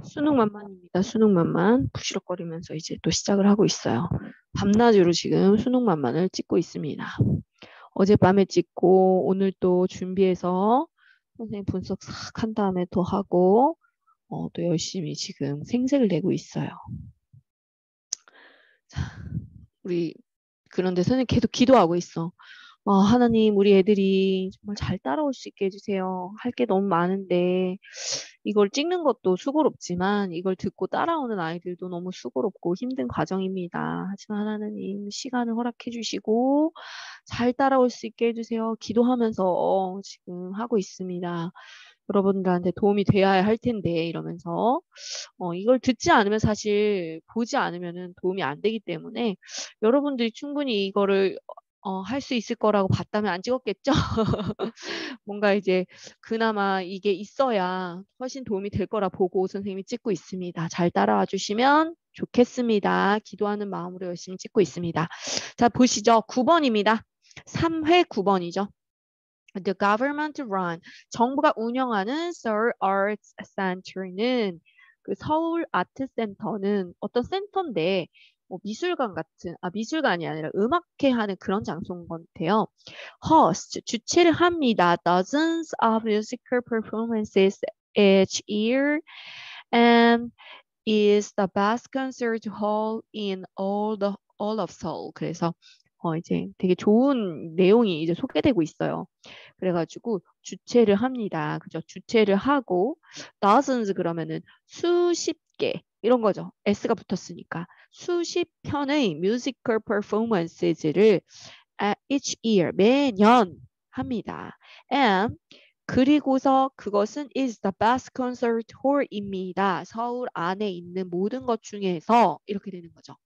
수능만만입니다. 수능만만 부시럭거리면서 이제 또 시작을 하고 있어요. 밤낮으로 지금 수능만만을 찍고 있습니다. 어젯밤에 찍고 오늘 또 준비해서 선생님 분석 싹 한 다음에 또 하고 또 열심히 지금 생색을 내고 있어요. 자, 우리 그런데 선생님 계속 기도하고 있어. 하나님, 우리 애들이 정말 잘 따라올 수 있게 해주세요. 할 게 너무 많은데, 이걸 찍는 것도 수고롭지만, 이걸 듣고 따라오는 아이들도 너무 수고롭고 힘든 과정입니다. 하지만 하나님, 시간을 허락해 주시고, 잘 따라올 수 있게 해주세요. 기도하면서 지금 하고 있습니다. 여러분들한테 도움이 되어야 할 텐데, 이러면서. 이걸 듣지 않으면 사실 보지 않으면은 도움이 안 되기 때문에 여러분들이 충분히 이거를 할 수 있을 거라고 봤다면 안 찍었겠죠? 뭔가 이제 그나마 이게 있어야 훨씬 도움이 될 거라 보고 선생님이 찍고 있습니다. 잘 따라와 주시면 좋겠습니다. 기도하는 마음으로 열심히 찍고 있습니다. 자, 보시죠. 9번입니다. 3회 9번이죠. The government run, 정부가 운영하는 Seoul Arts Center는 그 서울 아트 센터는 어떤 센터인데 뭐 미술관 같은 미술관이 아니라 음악회 하는 그런 장소인 것 같아요. Host 주최를 합니다. Dozens of musical performances each year and is the best concert hall in all of Seoul. 그래서 이제 되게 좋은 내용이 이제 소개되고 있어요. 그래가지고 주최를 합니다. 그죠? 주최를 하고 dozens 그러면은 수십 개 이런 거죠. s가 붙었으니까 수십 편의 뮤지컬 퍼포먼스를 each year 매년 합니다. And 그리고서 그것은 is the best concert hall입니다. 서울 안에 있는 모든 것 중에서 이렇게 되는 거죠.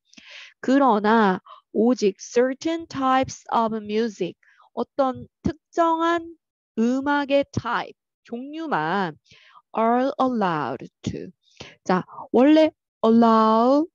그러나 오직 certain types of music 어떤 특정한 음악의 type 종류만 are allowed to. 자, 원래 allow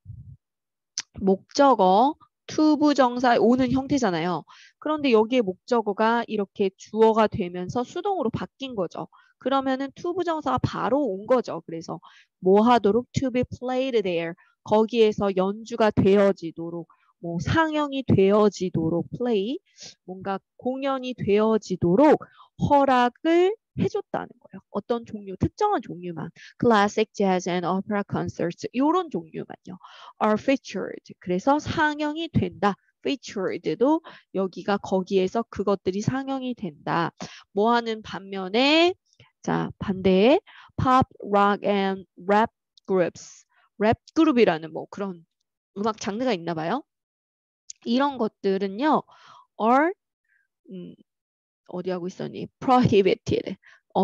목적어 to 부정사 오는 형태잖아요. 그런데 여기에 목적어가 이렇게 주어가 되면서 수동으로 바뀐 거죠. 그러면은 to 부정사가 바로 온 거죠. 그래서 뭐 하도록 to be played there. 거기에서 연주가 되어지도록 뭐 상영이 되어지도록 play 뭔가 공연이 되어지도록 허락을 해줬다는 거예요. 어떤 종류, 특정한 종류만 classic, jazz and opera concerts 이런 종류만요. are featured. 그래서 상영이 된다. featured도 여기가 거기에서 그것들이 상영이 된다. 뭐 하는 반면에 자, 반대에 pop, rock and rap groups. 랩 그룹이라는 뭐 그런 음악 장르가 있나 봐요. 이런 것들은요. are 어디 하고 있었니? prohibited.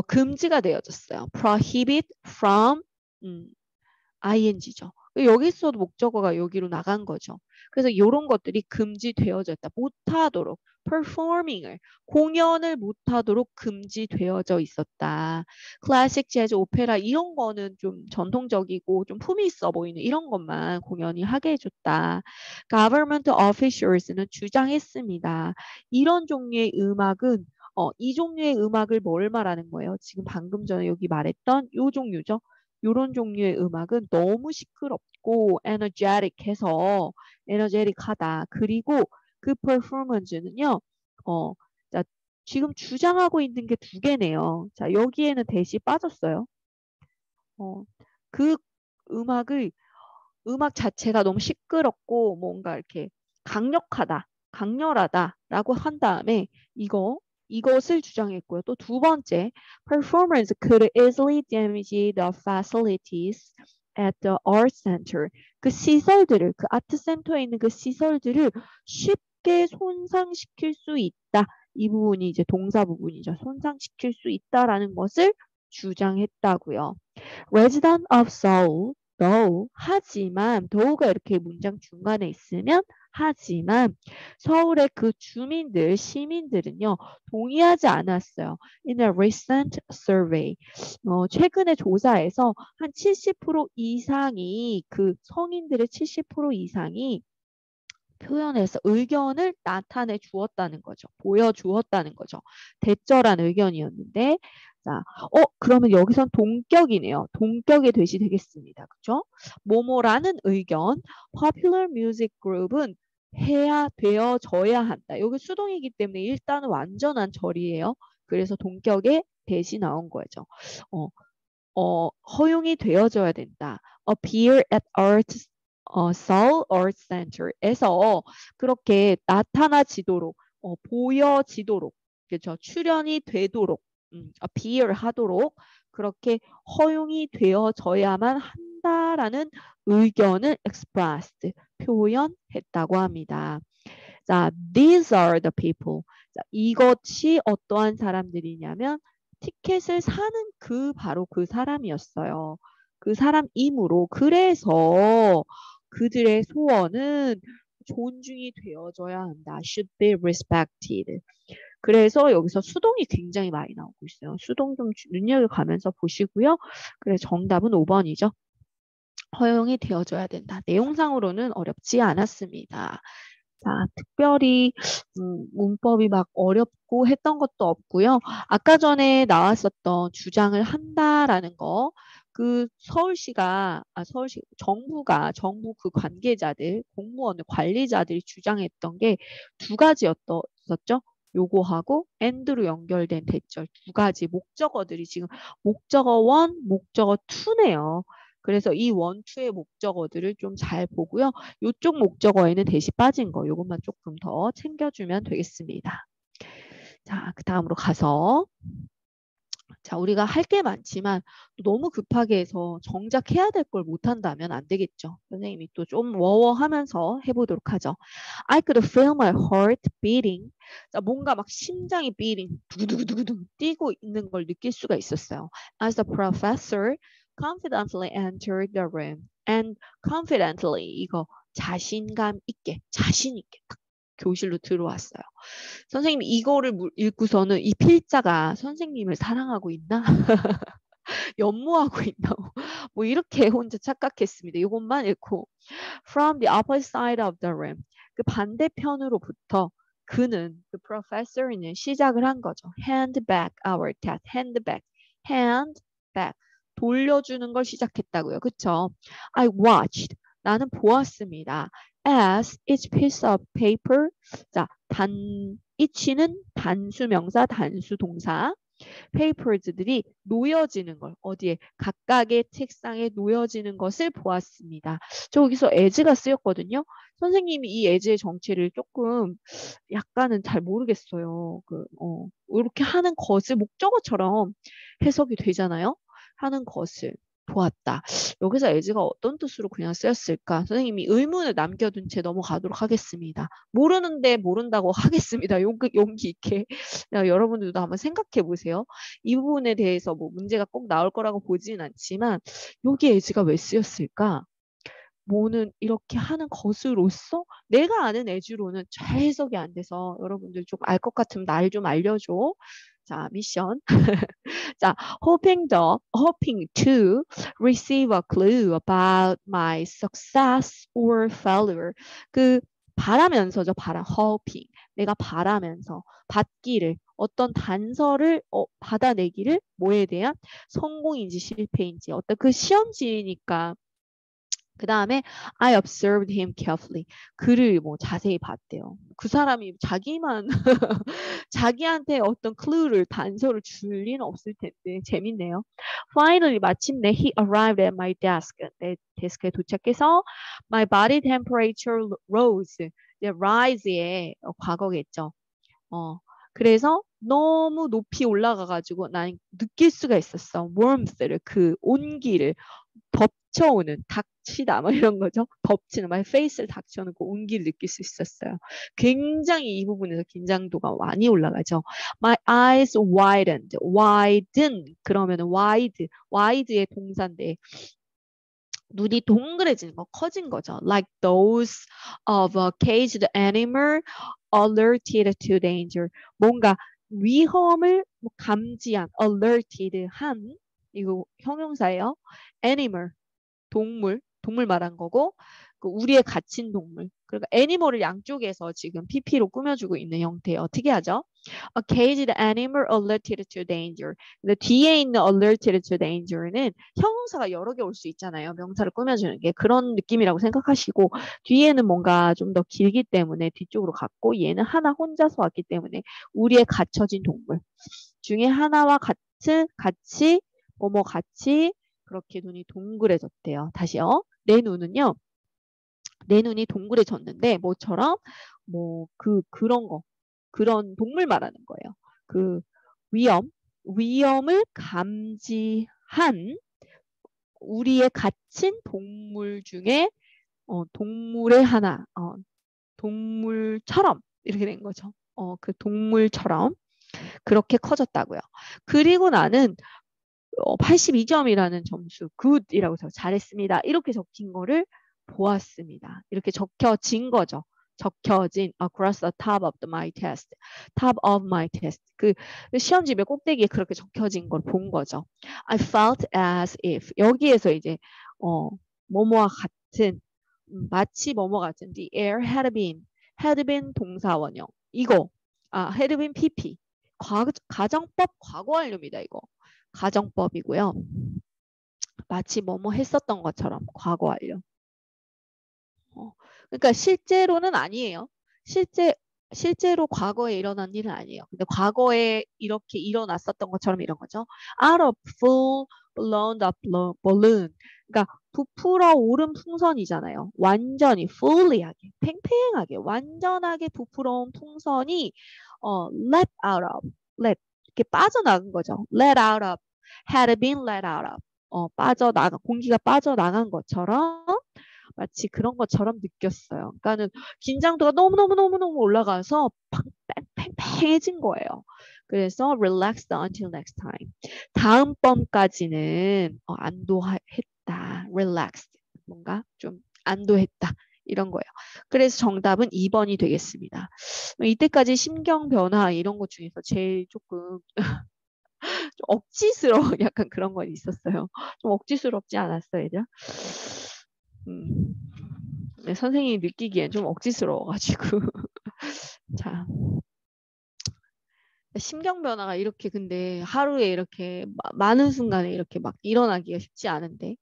금지가 되어졌어요. prohibit from ing죠. 여기서도 목적어가 여기로 나간 거죠. 그래서 이런 것들이 금지되어졌다. 못하도록 performing을 공연을 못하도록 금지되어져 있었다. 클래식, 재즈, 오페라 이런 거는 좀 전통적이고 좀 품이 있어 보이는 이런 것만 공연이 하게 해줬다. Government officials는 주장했습니다. 이런 종류의 음악은 이 종류의 음악을 뭘 말하는 거예요? 지금 방금 전에 여기 말했던 이 종류죠. 이런 종류의 음악은 너무 시끄럽고 에너제틱해서 에너제틱하다. 그리고 그 퍼포먼스는요. 자, 지금 주장하고 있는 게 두 개네요. 자, 여기에는 대시 빠졌어요. 그 음악 자체가 너무 시끄럽고 뭔가 이렇게 강력하다, 강렬하다라고 한 다음에 이것을 주장했고요. 또 두 번째, performance could easily damage the facilities at the art center. 그 시설들을, 그 아트 센터에 있는 그 시설들을 쉽게 손상시킬 수 있다. 이 부분이 이제 동사 부분이죠. 손상시킬 수 있다라는 것을 주장했다고요. Resident of Seoul, though, 하지만, though가 이렇게 문장 중간에 있으면 하지만 서울의 그 주민들, 시민들은요, 동의하지 않았어요. In a recent survey. 최근의 조사에서 한 70% 이상이 그 성인들의 70% 이상이 표현해서 의견을 나타내 주었다는 거죠. 보여주었다는 거죠. 대절한 의견이었는데 자, 그러면 여기선 동격이네요. 동격의 대시 되겠습니다. 그죠? 뭐뭐라는 의견, popular music group은 해야 되어져야 한다. 여기 수동이기 때문에 일단은 완전한 절이에요. 그래서 동격의 대시 나온 거죠. 어, 허용이 되어져야 된다. appear at Art, Seoul Art Center에서 그렇게 나타나지도록, 보여지도록, 그렇죠? 출연이 되도록, appear 하도록 그렇게 허용이 되어져야만 한다라는 의견을 expressed, 표현했다고 합니다. 자, these are the people. 자, 이것이 어떠한 사람들이냐면 티켓을 사는 바로 그 사람이었어요. 그 사람이므로 그래서 그들의 소원은 존중이 되어져야 한다. should be respected. 그래서 여기서 수동이 굉장히 많이 나오고 있어요. 수동 좀 눈여겨가면서 보시고요. 그래 정답은 5번이죠. 허용이 되어줘야 된다. 내용상으로는 어렵지 않았습니다. 자, 특별히 문법이 막 어렵고 했던 것도 없고요. 아까 전에 나왔었던 주장을 한다라는 거, 그 정부 그 관계자들, 공무원, 관리자들이 주장했던 게 두 가지였었죠. 요거하고 and로 연결된 대절 두 가지 목적어들이 지금 목적어 1, 목적어 2네요. 그래서 이 원, 투의 목적어들을 좀 잘 보고요. 이쪽 목적어에는 대시 빠진 거, 이것만 조금 더 챙겨주면 되겠습니다. 자, 그 다음으로 가서 자, 우리가 할 게 많지만 너무 급하게 해서 정작 해야 될 걸 못한다면 안 되겠죠. 선생님이 또 좀 워워하면서 해보도록 하죠. I could feel my heart beating. 자, 뭔가 막 심장이 beating, 두구두구두구두 뛰고 있는 걸 느낄 수가 있었어요. As the professor confidently entered the room. And confidently, 이거 자신감 있게, 자신 있게 딱 교실로 들어왔어요. 선생님 이거를 읽고서는 이 필자가 선생님을 사랑하고 있나? 연모하고 있나? 뭐 이렇게 혼자 착각했습니다. 이것만 읽고 From the opposite side of the room. 그 반대편으로부터 그는 그 professor는 시작을 한 거죠. Hand back our test. Hand back. Hand back. 돌려주는 걸 시작했다고요. 그쵸? I watched. 나는 보았습니다. As each piece of paper. 자, each는 단수명사, 단수동사. 페이퍼즈들이 놓여지는 걸 어디에 각각의 책상에 놓여지는 것을 보았습니다. 저기서 as가 쓰였거든요. 선생님이 이 as의 정체를 조금 약간은 잘 모르겠어요. 이렇게 하는 것을 목적어처럼 해석이 되잖아요. 하는 것을 보았다. 여기서 as가 어떤 뜻으로 그냥 쓰였을까? 선생님이 의문을 남겨둔 채 넘어가도록 하겠습니다. 모르는데 모른다고 하겠습니다. 용기 있게. 여러분들도 한번 생각해 보세요. 이 부분에 대해서 뭐 문제가 꼭 나올 거라고 보지는 않지만 여기 as가 왜 쓰였을까? 뭐는 이렇게 하는 것으로서 내가 아는 as로는 잘 해석이 안 돼서 여러분들 좀 알 것 같으면 날 좀 알려줘. 자, 미션. 자, hoping to receive a clue about my success or failure. 그 바라면서죠, hoping. 내가 바라면서 받기를 어떤 단서를 받아내기를 뭐에 대한 성공인지 실패인지 어떤 그 시험지니까 그 다음에 I observed him carefully. 그를 뭐 자세히 봤대요. 그 사람이 자기만 자기한테 어떤 clue를 단서를 줄 리는 없을 텐데 재밌네요. Finally 마침내 he arrived at my desk. 내 데스크에 도착해서 my body temperature rose. 이제 rise의 과거겠죠. 그래서 너무 높이 올라가가지고 난 느낄 수가 있었어. warmth를 그 온기를 덮쳐오는 닥치다 뭐 이런 거죠. 덮치는 말 페이스를 닥쳐놓고 온기를 느낄 수 있었어요. 굉장히 이 부분에서 긴장도가 많이 올라가죠. My eyes widened. widen 그러면 wide의 동사인데 눈이 동그래지는 거 커진 거죠. Like those of a caged animal alerted to danger. 뭔가 위험을 감지한 alerted 한 이거 형용사예요. animal 동물 말한 거고 그 우리의 갇힌 동물 그러니까 애니멀을 양쪽에서 지금 PP로 꾸며주고 있는 형태. 어떻게 하죠? A caged animal alerted to danger. 근데 뒤에 있는 alerted to danger는 형용사가 여러 개 올 수 있잖아요. 명사를 꾸며주는 게 그런 느낌이라고 생각하시고 뒤에는 뭔가 좀 더 길기 때문에 뒤쪽으로 갔고 얘는 하나 혼자서 왔기 때문에 우리의 갇혀진 동물 중에 하나와 같이 뭐뭐 같이 그렇게 눈이 동그래졌대요. 다시요. 내 눈은요. 내 눈이 동그래졌는데 뭐처럼 뭐 그런 거 그런 동물 말하는 거예요. 그 위험을 감지한 우리의 갇힌 동물 중에 동물의 하나 동물처럼 이렇게 된 거죠. 그 동물처럼 그렇게 커졌다고요. 그리고 나는 82점이라는 점수, 굿이라고 해서 잘했습니다. 이렇게 적힌 거를 보았습니다. 이렇게 적혀진 거죠. 적혀진 across the top of my test. top of my test. 그 시험지배 꼭대기에 그렇게 적혀진 걸 본 거죠. I felt as if 여기에서 이제 뭐뭐와 같은 마치 뭐뭐 같은 the air had been 동사 원형 이거 had been PP 가정법 과거 완료입니다. 이거 가정법이고요. 마치 뭐뭐 했었던 것처럼 과거 완료. 그러니까 실제로는 아니에요. 실제로 과거에 일어난 일은 아니에요. 근데 과거에 이렇게 일어났었던 것처럼 이런 거죠. Out of full blown up balloon. 그러니까 부풀어 오른 풍선이잖아요. 완전히 fully하게, 팽팽하게, 완전하게 부풀어온 풍선이 let out of, let 이렇게 빠져나간 거죠. let out of, had been let out of. 공기가 빠져나간 것처럼 마치 그런 것처럼 느꼈어요. 그러니까는 긴장도가 너무너무너무너무 올라가서 팽팽해진 거예요. 그래서 relaxed until next time. 다음번까지는 안도했다. relaxed. 뭔가 좀 안도했다. 이런 거예요. 그래서 정답은 2번이 되겠습니다. 이때까지 심경 변화 이런 것 중에서 제일 조금 좀 억지스러운 약간 그런 건 있었어요. 좀 억지스럽지 않았어요, 얘들? 네, 선생님이 느끼기엔 좀 억지스러워가지고. 자, 심경 변화가 이렇게 근데 하루에 이렇게 많은 순간에 이렇게 막 일어나기가 쉽지 않은데.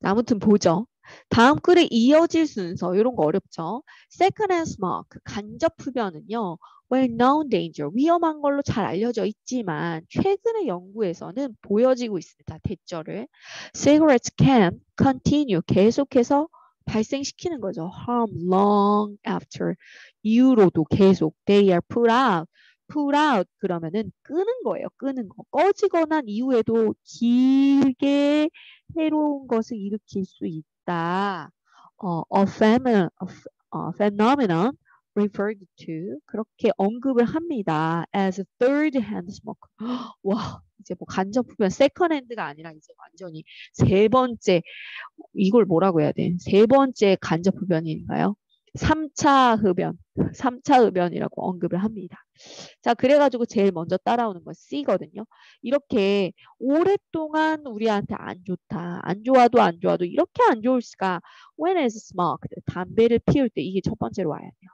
아무튼 보죠. 다음 글에 이어질 순서 이런 거 어렵죠. Second and smoke 간접 흡연은요. Well known danger 위험한 걸로 잘 알려져 있지만 최근의 연구에서는 보여지고 있습니다. 대절을 Cigarettes can continue 계속해서 발생시키는 거죠. Harm long after 이후로도 계속 they are put out 그러면은 끄는 거예요. 끄는 거. 꺼지고 난 이후에도 길게 해로운 것을 일으킬 수 있다. Phenomenon referred to 그렇게 언급을 합니다. As third hand smoke. 와, 이제 뭐 간접 흡연 세컨 핸드가 아니라 이제 완전히 세 번째 이걸 뭐라고 해야 돼? 세 번째 간접 흡연인가요? 3차 흡연, 3차 흡연이라고 언급을 합니다. 자, 그래가지고 제일 먼저 따라오는 건 C거든요. 이렇게 오랫동안 우리한테 안 좋다. 안 좋아도 이렇게 안 좋을 수가 when is smoked. 담배를 피울 때 이게 첫 번째로 와야 돼요.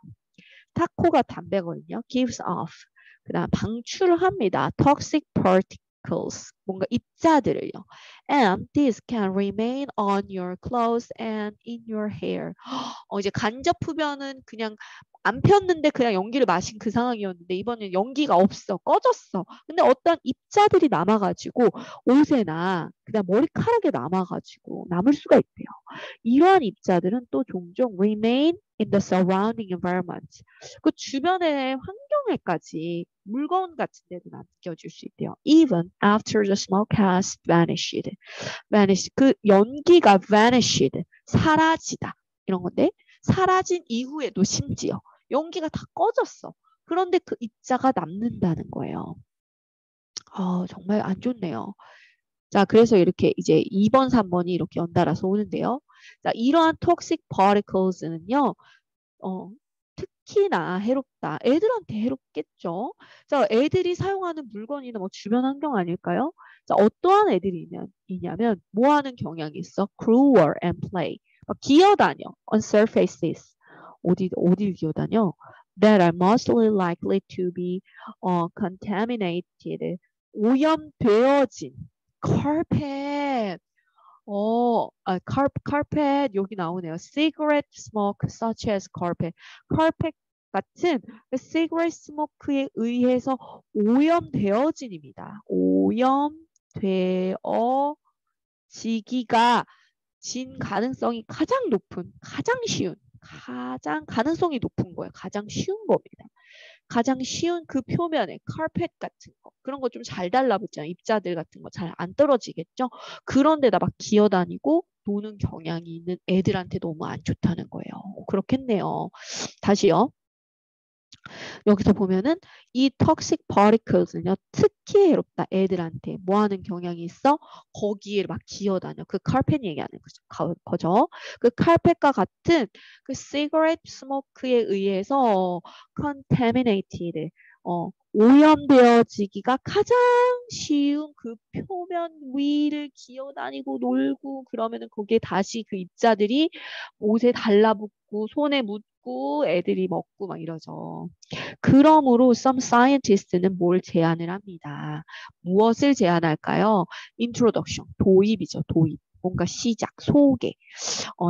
타코가 담배거든요. gives off. 그 다음 방출을 합니다. toxic particles. 뭔가 입자들을요. And this can remain on your clothes and in your hair. 이제 간접 흡연은 그냥 안 폈는데 그냥 연기를 마신 그 상황이었는데 이번엔 연기가 없어. 꺼졌어. 근데 어떤 입자들이 남아가지고 옷에나 그다음 머리카락에 남아가지고 남을 수가 있대요. 이러한 입자들은 또 종종 remain in the surrounding environment. 그 주변의 환경에까지 물건 같은 데도 남겨줄 수 있대요. Even after the smoke has vanished. 그 연기가 vanished. 사라지다. 이런 건데 사라진 이후에도 심지어 연기가 다 꺼졌어. 그런데 그 입자가 남는다는 거예요. 정말 안 좋네요. 자, 그래서 이렇게 이제 2번, 3번이 이렇게 연달아서 오는데요. 자, 이러한 toxic particles는요, 특히나 해롭다. 애들한테 해롭겠죠. 자, 애들이 사용하는 물건이나 뭐 주변 환경 아닐까요? 자, 어떠한 애들이 있냐면 뭐 하는 경향이 있어? cruel and play. 막 기어다녀 on surfaces. 어디를 기어다녀? That are mostly likely to be contaminated. 오염되어진 carpet. carpet 여기 나오네요. cigarette smoke such as carpet. carpet 같은 cigarette smoke에 의해서 오염되어진입니다. 오염되어지기가 진 가능성이 가장 높은, 가장 쉬운, 가장 가능성이 높은 거예요. 가장 쉬운 겁니다. 가장 쉬운 그 표면에 카펫 같은 거 그런 거 좀 잘 달라붙잖아요. 입자들 같은 거 잘 안 떨어지겠죠. 그런 데다 막 기어다니고 노는 경향이 있는 애들한테 너무 안 좋다는 거예요. 그렇겠네요. 다시요. 여기서 보면은 이 toxic particles는요 특히 해롭다. 애들한테 뭐 하는 경향이 있어? 거기에 막 기어다녀. 그 카펫 얘기하는 거죠. 그 카펫과 같은 그 cigarette smoke에 의해서 contaminated 오염되어지기가 가장 쉬운 그 표면 위를 기어다니고 놀고 그러면은 거기에 다시 그 입자들이 옷에 달라붙고 손에 묻고 애들이 먹고 막 이러죠. 그러므로 some scientists는 뭘 제안을 합니다. 무엇을 제안할까요? introduction, 도입이죠. 도입. 뭔가 시작, 소개.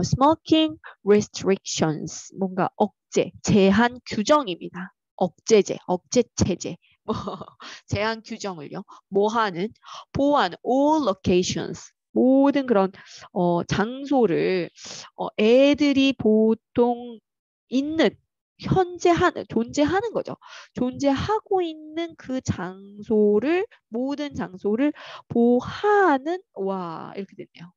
smoking restrictions, 뭔가 억제, 제한 규정입니다. 억제제, 억제체제. 제한 규정을요. 뭐 하는? 보호하는 all locations. 모든 그런 장소를 애들이 보통 있는 현재 존재하는 거죠. 존재하고 있는 그 장소를 모든 장소를 보호하는 와 이렇게 됐네요.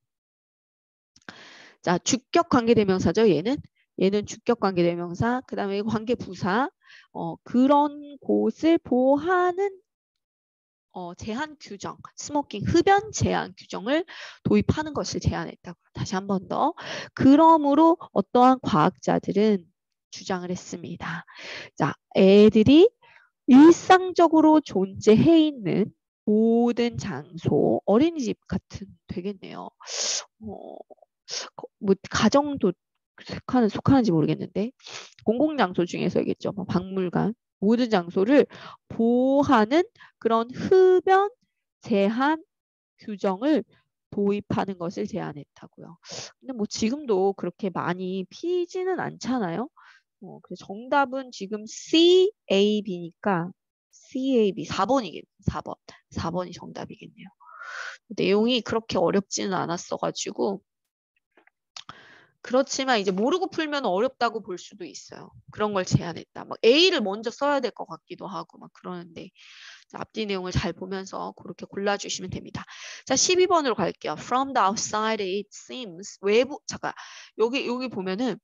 자, 주격 관계대명사죠. 얘는 주격 관계대명사. 그다음에 관계부사. 그런 곳을 보호하는 제한 규정, 스모킹 흡연 제한 규정을 도입하는 것을 제안했다고. 다시 한 번 더. 그러므로 어떠한 과학자들은 주장을 했습니다. 자, 애들이 일상적으로 존재해 있는 모든 장소, 어린이집 같은 되겠네요. 뭐 가정도 속하는지 모르겠는데 공공장소 중에서겠죠. 뭐 박물관 모든 장소를 보호하는 그런 흡연 제한 규정을 도입하는 것을 제안했다고요. 근데 뭐 지금도 그렇게 많이 피지는 않잖아요. 그래서 정답은 지금 CAB니까 CAB 4번이겠네요. 4번. 4번이 정답이겠네요. 내용이 그렇게 어렵지는 않았어가지고 그렇지만 이제 모르고 풀면 어렵다고 볼 수도 있어요. 그런 걸 제안했다. 막 A를 먼저 써야 될 것 같기도 하고 막 그러는데 자, 앞뒤 내용을 잘 보면서 그렇게 골라주시면 됩니다. 자, 12번으로 갈게요. From the outside it seems 외부 잠깐 여기 보면은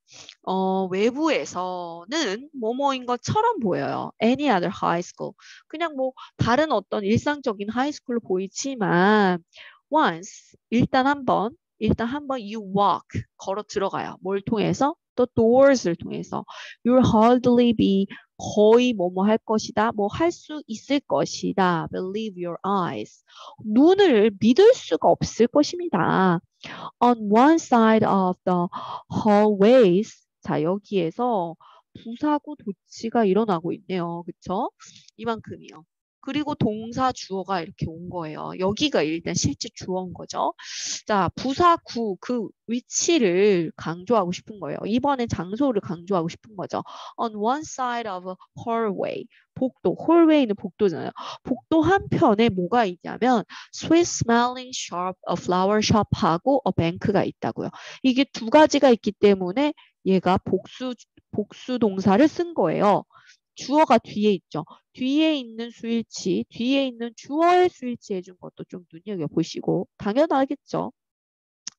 외부에서는 뭐뭐인 것처럼 보여요. Any other high school 그냥 뭐 다른 어떤 일상적인 하이스쿨로 보이지만 once 일단 한번 you walk 걸어 들어가요. 뭘 통해서? The doors를 통해서. You'll hardly be 거의 뭐뭐 할 것이다. 뭐 할 수 있을 것이다. Believe your eyes. 눈을 믿을 수가 없을 것입니다. On one side of the hallways. 자, 여기에서 부사구 도치가 일어나고 있네요. 그쵸? 이만큼이요. 그리고 동사 주어가 이렇게 온 거예요. 여기가 일단 실제 주어인 거죠. 자, 부사구 그 위치를 강조하고 싶은 거예요. 이번엔 장소를 강조하고 싶은 거죠. On one side of a hallway. 복도, hallway는 복도잖아요. 복도 한편에 뭐가 있냐면 sweet smelling shop, a flower shop하고 a bank가 있다고요. 이게 두 가지가 있기 때문에 얘가 복수 동사를 쓴 거예요. 주어가 뒤에 있죠. 뒤에 있는 수일치, 뒤에 있는 주어의 수일치 해준 것도 좀 눈여겨보시고 당연하겠죠.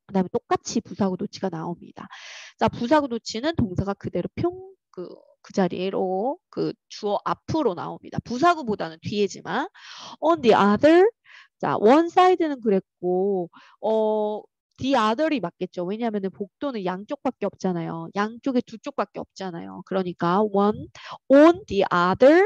그 다음에 똑같이 부사구 도치가 나옵니다. 자, 부사구 도치는 동사가 그대로 그 자리로 그 주어 앞으로 나옵니다. 부사구보다는 뒤에지만 on the other 자, one side는 그랬고 the other이 맞겠죠. 왜냐하면 복도는 양쪽밖에 없잖아요. 양쪽에 두 쪽밖에 없잖아요. 그러니까 one on the other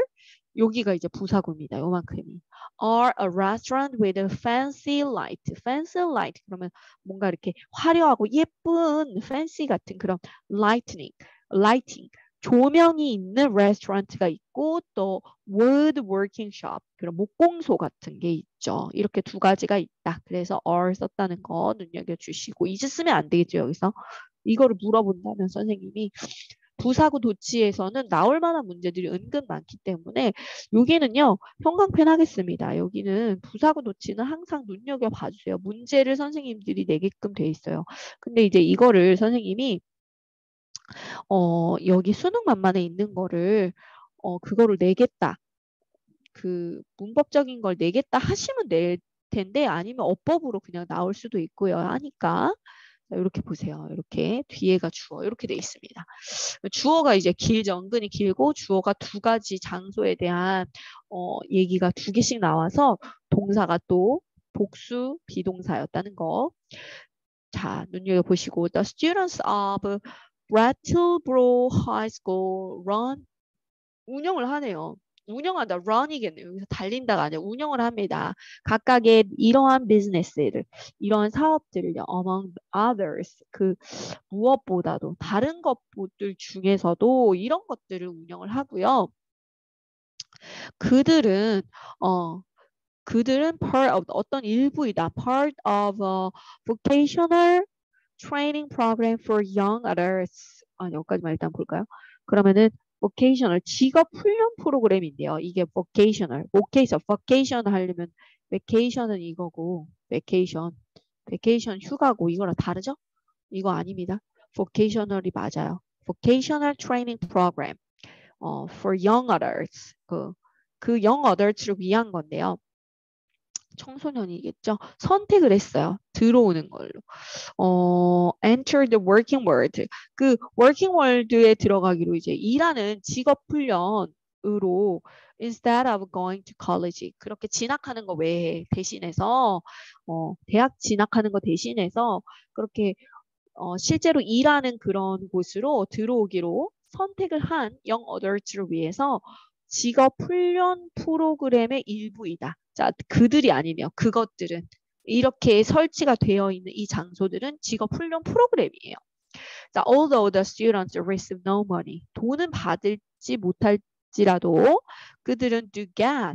여기가 이제 부사구입니다. 요만큼이. are a restaurant with a fancy light. fancy light 그러면 뭔가 이렇게 화려하고 예쁜 fancy 같은 그런 lightning lighting. 조명이 있는 레스토랑트가 있고 또 woodworking shop, 그런 목공소 같은 게 있죠. 이렇게 두 가지가 있다. 그래서 are 썼다는 거 눈여겨주시고 이제 쓰면 안 되겠죠. 여기서 이거를 물어본다면 선생님이 부사구 도치에서는 나올 만한 문제들이 은근 많기 때문에 여기는요 형광펜 하겠습니다. 여기는 부사구 도치는 항상 눈여겨봐 주세요. 문제를 선생님들이 내게끔 돼 있어요. 근데 이제 이거를 선생님이 여기 수능 만만에 있는 거를 그거를 내겠다. 그 문법적인 걸 내겠다 하시면 낼 텐데 아니면 어법으로 그냥 나올 수도 있고요. 하니까 자, 이렇게 보세요. 이렇게 뒤에가 주어 이렇게 돼 있습니다. 주어가 이제 길죠. 은근히 길고 주어가 두 가지 장소에 대한 얘기가 두 개씩 나와서 동사가 또 복수 비동사였다는 거. 자, 눈여겨보시고 The students of Brattleboro High School run 운영을 하네요. 운영한다. run이겠네요. 여기서 달린다가 아니라 운영을 합니다. 각각의 이러한 비즈니스를, 이러한 사업들을요. among others. 그 무엇보다도 다른 것들 중에서도 이런 것들을 운영을 하고요. 그들은 어 그들은 part of 어떤 일부이다. part of a vocational training program for young adults. 여기까지만 일단 볼까요? 그러면은 vocational 직업 훈련 프로그램인데요. 이게 vocational 하려면 vacation은 이거고 vacation 휴가고 이거랑 다르죠? 이거 아닙니다. vocational이 맞아요. vocational training program for young adults. 그 young adults를 위한 건데요. 청소년이겠죠. 선택을 했어요. 들어오는 걸로. enter the working world. 그 working world에 들어가기로 이제 일하는 직업 훈련으로 instead of going to college. 그렇게 진학하는 거 외에 대신해서 대학 진학하는 거 대신해서 그렇게 실제로 일하는 그런 곳으로 들어오기로 선택을 한 young adults를 위해서 직업 훈련 프로그램의 일부이다. 자, 그들이 아니네요. 그것들은. 이렇게 설치가 되어 있는 이 장소들은 직업 훈련 프로그램이에요. 자, although the students receive no money. 돈은 받을지 못할지라도 그들은 do get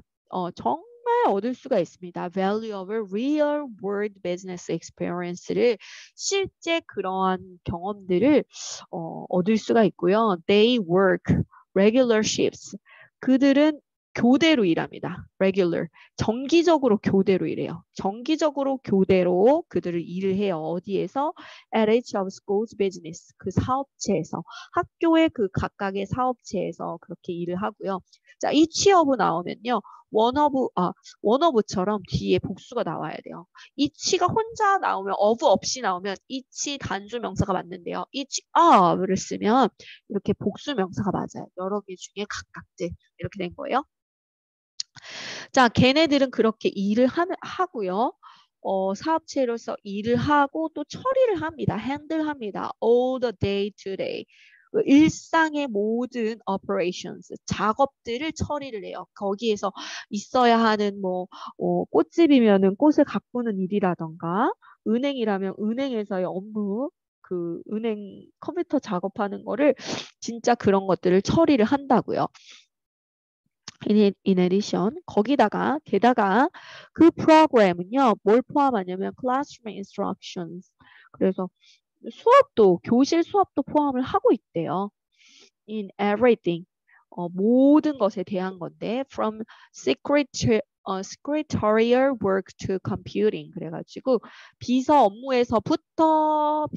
정말 얻을 수가 있습니다. valuable real world business experience를 실제 그러한 경험들을 얻을 수가 있고요. They work regular shifts. 그들은 교대로 일합니다. regular. 정기적으로 교대로 일해요. 정기적으로 교대로 그들을 일을 해요. 어디에서? at each of school's business. 그 사업체에서. 학교의 그 각각의 사업체에서 그렇게 일을 하고요. 자, each of 나오면요. 원어브처럼 뒤에 복수가 나와야 돼요. each가 혼자 나오면 of 없이 나오면 each 단수 명사가 맞는데요. each of를 쓰면 이렇게 복수 명사가 맞아요. 여러 개 중에 각각들 이렇게 된 거예요. 자, 걔네들은 그렇게 일을 하고요. 사업체로서 일을 하고 또 처리를 합니다. 핸들합니다. all the day to day. 그 일상의 모든 operations, 작업들을 처리를 해요. 거기에서 있어야 하는 뭐 꽃집이면은 꽃을 가꾸는 일이라던가 은행이라면 은행에서의 업무 그 은행 컴퓨터 작업하는 거를 진짜 그런 것들을 처리를 한다고요. in addition, 게다가 그 프로그램은요, 뭘 포함하냐면 classroom instructions. 그래서 교실 수업도 포함을 하고 있대요. in everything. 모든 것에 대한 건데, from secretarial work to computing. 그래가지고, 비서 업무에서부터,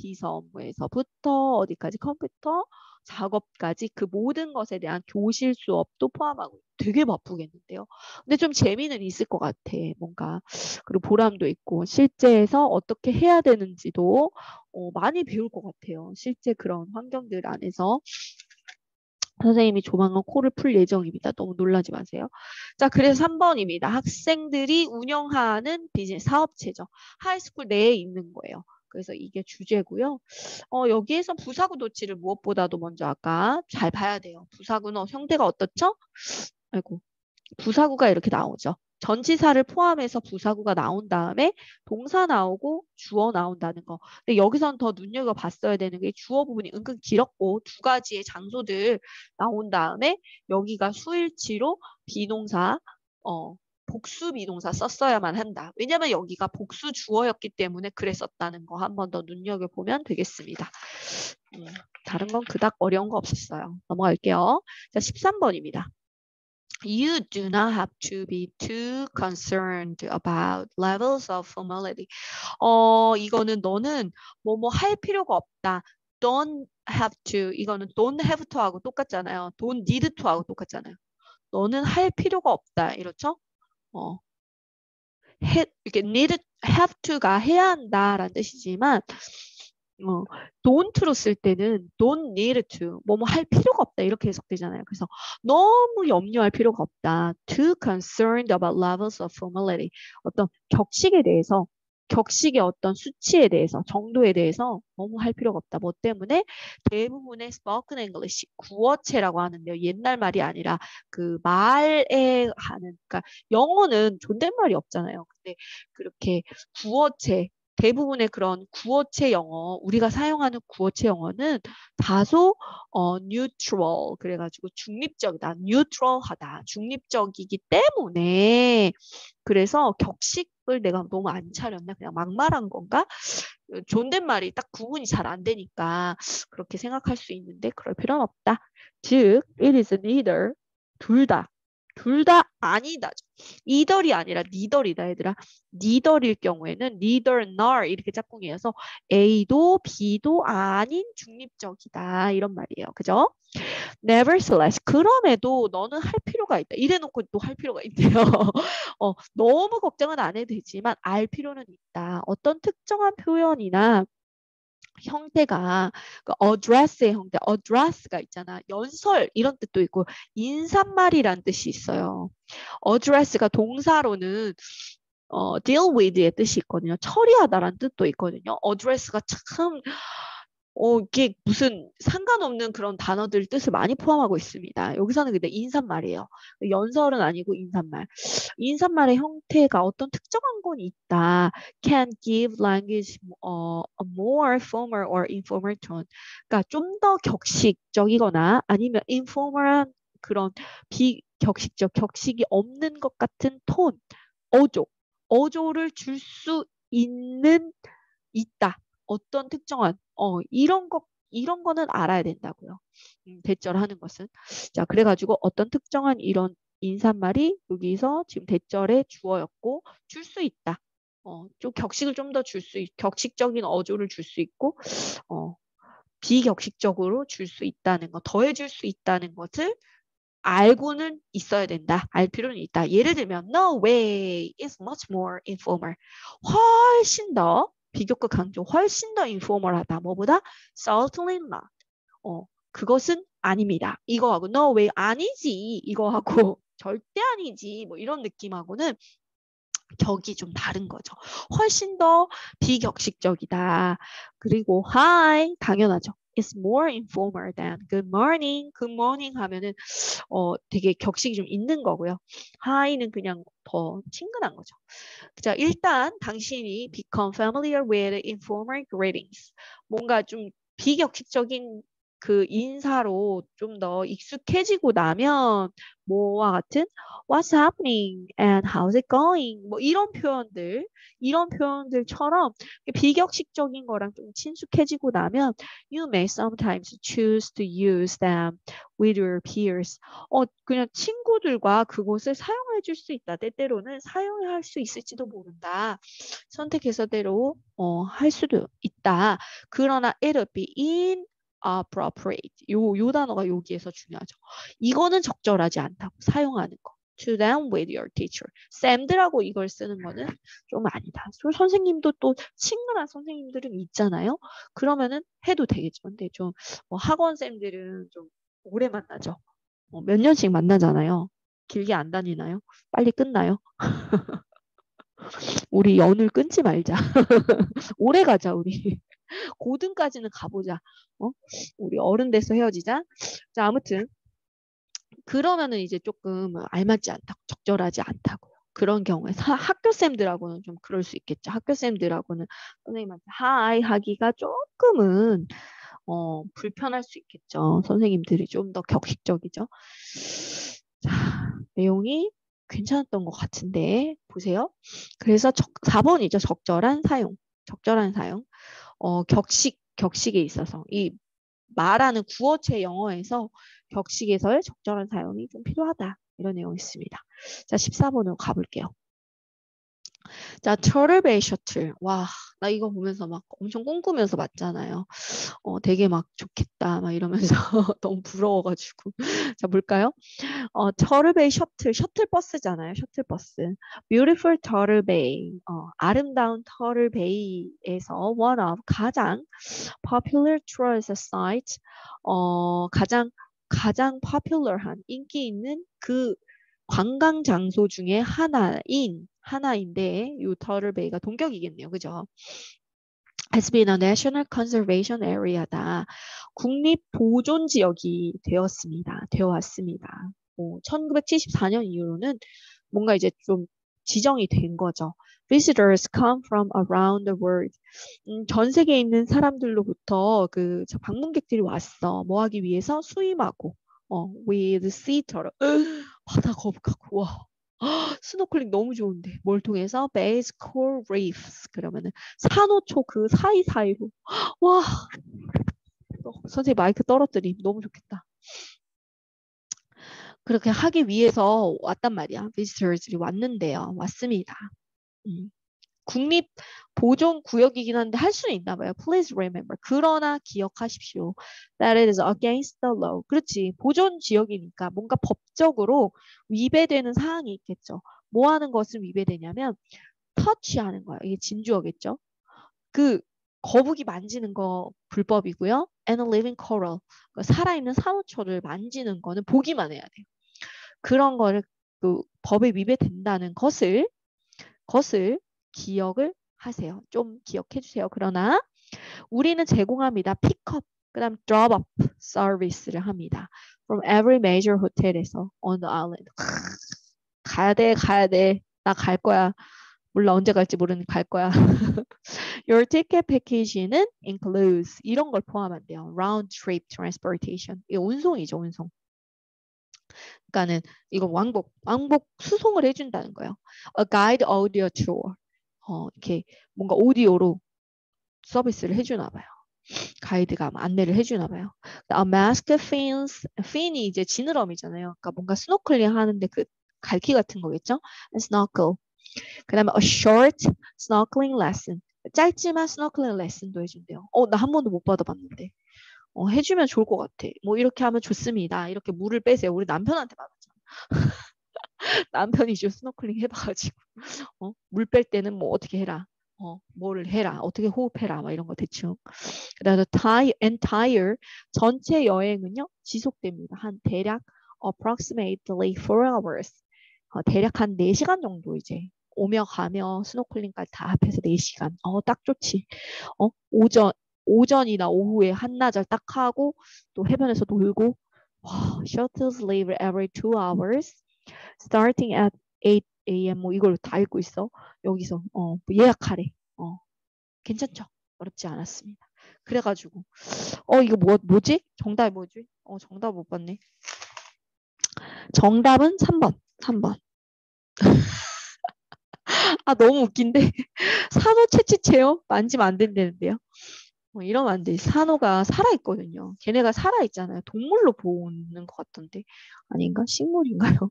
어디까지 컴퓨터 작업까지 그 모든 것에 대한 교실 수업도 포함하고 되게 바쁘겠는데요. 근데 좀 재미는 있을 것 같아. 뭔가. 그리고 보람도 있고, 실제에서 어떻게 해야 되는지도 많이 배울 것 같아요. 실제 그런 환경들 안에서. 선생님이 조만간 코를 풀 예정입니다. 너무 놀라지 마세요. 자, 그래서 3번입니다. 학생들이 운영하는 비즈니스 사업체죠. 하이스쿨 내에 있는 거예요. 그래서 이게 주제고요. 여기에서 부사구 도치를 무엇보다도 먼저 아까 잘 봐야 돼요. 부사구는 형태가 어떻죠? 아이고. 부사구가 이렇게 나오죠. 전치사를 포함해서 부사구가 나온 다음에 동사 나오고 주어 나온다는 거. 근데 여기선 더 눈여겨봤어야 되는 게 주어 부분이 은근 길었고 두 가지의 장소들 나온 다음에 여기가 수일치로 비동사, 복수 비동사 썼어야만 한다. 왜냐면 여기가 복수 주어였기 때문에 그랬었다는 거 한 번 더 눈여겨보면 되겠습니다. 다른 건 그닥 어려운 거 없었어요. 넘어갈게요. 자, 13번입니다. You do not have to be too concerned about levels of formality. 이거는 너는 뭐뭐 할 필요가 없다. Don't have to. 이거는 don't have to 하고 똑같잖아요. don't need to 하고 똑같잖아요. 너는 할 필요가 없다. 이렇죠? 이렇게 need, have to가 해야 한다라는 뜻이지만 don't로 쓸 때는 don't need to, 뭐뭐 할 필요가 없다 이렇게 해석되잖아요. 그래서 너무 염려할 필요가 없다. Too concerned about levels of formality. 어떤 격식에 대해서, 격식의 어떤 수치에 대해서, 정도에 대해서 너무 할 필요가 없다. 뭐 때문에 대부분의 spoken English 구어체라고 하는데요. 옛날 말이 아니라 그 말에 하는, 그러니까 영어는 존댓말이 없잖아요. 근데 그렇게 구어체 대부분의 그런 구어체 영어, 우리가 사용하는 구어체 영어는 다소 neutral, 그래가지고 중립적이다, neutral하다, 중립적이기 때문에 그래서 격식을 내가 너무 안 차렸나? 그냥 막 말한 건가? 존댓말이 딱 구분이 잘 안 되니까 그렇게 생각할 수 있는데 그럴 필요는 없다. 즉, it is neither, 둘 다. 둘 다 아니다죠. 이더이 아니라 니더이다 얘들아. 니더일 경우에는 neither nor 이렇게 짝꿍이어서 A도 B도 아닌 중립적이다 이런 말이에요. 그죠? Nevertheless, 그럼에도 너는 할 필요가 있다. 이래놓고 또 할 필요가 있대요. 너무 걱정은 안 해도 되지만 알 필요는 있다. 어떤 특정한 표현이나 형태가 그 address의 형태, address가 있잖아. 연설 이런 뜻도 있고 인사말이란 뜻이 있어요. address가 동사로는 deal with의 뜻이 있거든요. 처리하다라는 뜻도 있거든요. address가 참 이게 무슨 상관없는 그런 단어들 뜻을 많이 포함하고 있습니다. 여기서는 근데 인사말이에요. 연설은 아니고 인사말. 인사말의 형태가 어떤 특정한 건 있다. Can give language a more formal or informal tone. 그러니까 좀 더 격식적이거나 아니면 informal한 그런 비격식적, 격식이 없는 것 같은 톤, 어조, 어조를 줄 수 있다. 어떤 특정한 이런 거는 알아야 된다고요. 대절하는 것은. 자, 그래가지고 어떤 특정한 이런 인사말이 여기서 지금 대절의 주어였고 줄 수 있다. 좀 격식을 좀 더 격식적인 어조를 줄 수 있고 비격식적으로 줄 수 있다는 거, 더해줄 수 있다는 것을 알고는 있어야 된다. 알 필요는 있다. 예를 들면 no way is much more informal. 훨씬 더 비교급 강조, 훨씬 더 informal하다. 뭐보다? certainly not. 그것은 아닙니다. 이거하고 no way 아니지. 이거하고 절대 아니지. 뭐 이런 느낌하고는 격이 좀 다른 거죠. 훨씬 더 비격식적이다. 그리고 hi 당연하죠. It's more informal than good morning. Good morning 하면은 되게 격식이 좀 있는 거고요. hi는 그냥 더 친근한 거죠. 자, 일단 당신이 become familiar with informal greetings. 뭔가 좀 비격식적인 그 인사로 좀 더 익숙해지고 나면 뭐와 같은 What's happening and how's it going? 뭐 이런 표현들처럼 비격식적인 거랑 좀 친숙해지고 나면 You may sometimes choose to use them with your peers. 그냥 친구들과 그곳을 사용해 줄 수 있다. 때때로는 사용할 수 있을지도 모른다. 선택해서대로 할 수도 있다. 그러나 it'll be inappropriate. 요 단어가 여기에서 중요하죠. 이거는 적절하지 않다고 사용하는 거. To them with your teacher. 쌤들하고 이걸 쓰는 거는 좀 아니다. 선생님도 또 친근한 선생님들은 있잖아요. 그러면은 해도 되겠죠. 근데 좀 학원 쌤들은 좀 오래 만나죠. 몇 년씩 만나잖아요. 길게 안 다니나요? 빨리 끝나요? 우리 연을 끊지 말자. 오래 가자, 우리. 고등까지는 가보자. 우리 어른 돼서 헤어지자. 자, 아무튼 그러면은 이제 조금 알맞지 않다고, 적절하지 않다고요. 그런 경우에 학교쌤들하고는 좀 그럴 수 있겠죠. 학교쌤들하고는 선생님한테 하이 하기가 조금은 불편할 수 있겠죠. 선생님들이 좀 더 격식적이죠. 자, 내용이 괜찮았던 것 같은데 보세요. 그래서 4번이죠. 적절한 사용. 적절한 사용. 격식에 있어서 이 말하는 구어체 영어에서 격식에서의 적절한 사용이 좀 필요하다. 이런 내용이 있습니다. 자, 14번으로 가볼게요. 자, 터틀베이 셔틀. 와, 나 이거 보면서 막 엄청 꿈꾸면서 봤잖아요. 되게 막 좋겠다. 막 이러면서 너무 부러워가지고. 자, 볼까요? 터틀베이 셔틀버스잖아요. 셔틀버스. Beautiful Turtle Bay. 아름다운 터틀베이에서 one of 가장 popular tourist site. 가장 popular한 인기 있는 그 관광 장소 중에 하나인데 요 터틀베이가 동격이겠네요. 그죠? has been a national conservation area다. 국립 보존 지역이 되어왔습니다. 1974년 이후로는 뭔가 이제 좀 지정이 된 거죠. Visitors come from around the world. 전 세계에 있는 사람들로부터 방문객들이 왔어. 뭐 하기 위해서? 수임하고. with sea turtle. 바다 거북하고. 와. 스노클링 너무 좋은데 뭘 통해서 베이스 콜 리프스 그러면은 산호초 그 사이사이로 와 선생님 마이크 떨어뜨림 너무 좋겠다. 그렇게 하기 위해서 왔단 말이야. 비지터들이 왔습니다. 국립 보존 구역이긴 한데 할 수는 있나 봐요. Please remember. 그러나 기억하십시오. That it is against the law. 그렇지. 보존 지역이니까 뭔가 법적으로 위배되는 사항이 있겠죠. 뭐 하는 것은 위배되냐면 터치하는 거예요. 이게 진주어겠죠. 그 거북이 만지는 거 불법이고요. And a living coral. 살아있는 산호초를 만지는 거는 보기만 해야 돼요. 그런 거를 그 법에 위배된다는 것을 기억을 하세요. 좀 기억해 주세요. 그러나 우리는 제공합니다. 픽업, 그다음 drop-off 서비스를 합니다. From every major hotel에서 on the island. 가야 돼. 나 갈 거야. 몰라 언제 갈지 모르는 갈 거야. Your ticket package는 includes 이런 걸 포함한대요. Round trip transportation. 이게 운송이죠, 운송. 그러니까는 이거 왕복 수송을 해준다는 거예요. A guide audio tour. 이렇게 뭔가 오디오로 서비스를 해주나 봐요. 가이드가 안내를 해주나 봐요. A masked fins. fin이 이제 지느러미잖아요. 그러니까 뭔가 스노클링 하는데 그 갈퀴 같은 거겠죠? And snorkel. 그 다음에 a short snorkeling lesson. 짧지만 스노클링 레슨도 해준대요. 나 한 번도 못 받아봤는데. 해주면 좋을 것 같아. 뭐 이렇게 하면 좋습니다. 이렇게 물을 빼세요. 우리 남편한테 받았잖아. 남편이 좀 스노클링 해봐가지고 물 뺄 때는 뭐 어떻게 해라. 뭐를 해라. 어떻게 호흡해라. 막 이런 거 대충. 그다음에 entire 전체 여행은요. 지속됩니다. 한 대략 approximately 4 hours. 대략 한 4시간 정도 이제 오며 가며 스노클링까지 다 합해서 4시간. 딱 좋지. 오전이나 오후에 한나절 딱 하고 또 해변에서 놀고 와, shuttles leave every 2 hours starting at 8 a.m. 뭐 이걸 다 읽고 있어. 여기서 뭐 예약하래. 괜찮죠? 어렵지 않았습니다. 그래가지고 이거 뭐지? 정답이 뭐지? 정답 못 봤네. 정답은 3번. 아 너무 웃긴데 산호채취체요? 만지면 안 된다는데요. 이러면 안 돼. 산호가 살아있거든요. 걔네가 살아있잖아요. 동물로 보는 것 같던데. 아닌가? 식물인가요?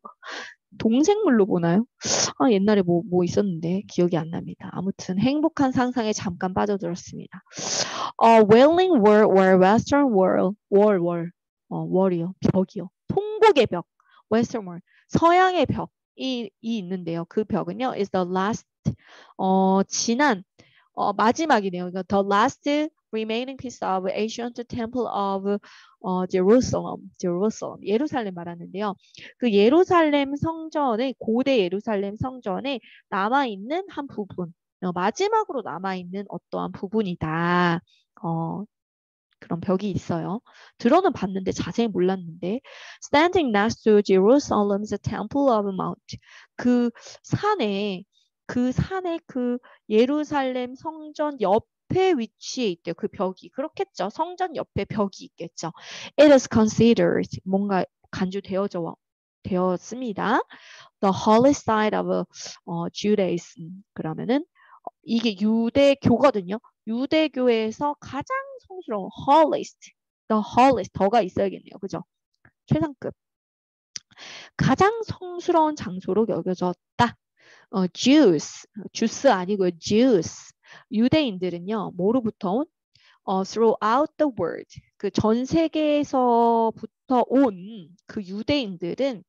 동생물로 보나요? 옛날에 뭐 있었는데 기억이 안 납니다. 아무튼 행복한 상상에 잠깐 빠져들었습니다. Wailing Wall or Western Wall, wall이요. 벽이요. 통곡의 벽, Western Wall. 서양의 벽이 있는데요. 그 벽은요, is the last, 지난, 마지막이네요. 그러니까 the last remaining piece of ancient temple of Jerusalem. 예루살렘 말하는데요. 그 예루살렘 성전의 고대 예루살렘 성전에 남아있는 한 부분, 마지막으로 남아있는 어떠한 부분이다. 그런 벽이 있어요. 들어는 봤는데 자세히 몰랐는데 standing next to Jerusalem's Temple of Mount 그 산에 그 예루살렘 성전 옆에 위치해 있대요. 그 벽이 그렇겠죠. 성전 옆에 벽이 있겠죠. It is considered 뭔가 되었습니다. The holy side of Judaism 그러면은 이게 유대교거든요. 유대교에서 가장 성스러운 holiest, the holiest 더가 있어야겠네요. 그죠? 최상급. 가장 성스러운 장소로 여겨졌다. 주스 아니고요. Jews. 유대인들은요. 뭐로부터 온? throughout the world. 그 전 세계에서부터 온 그 유대인들은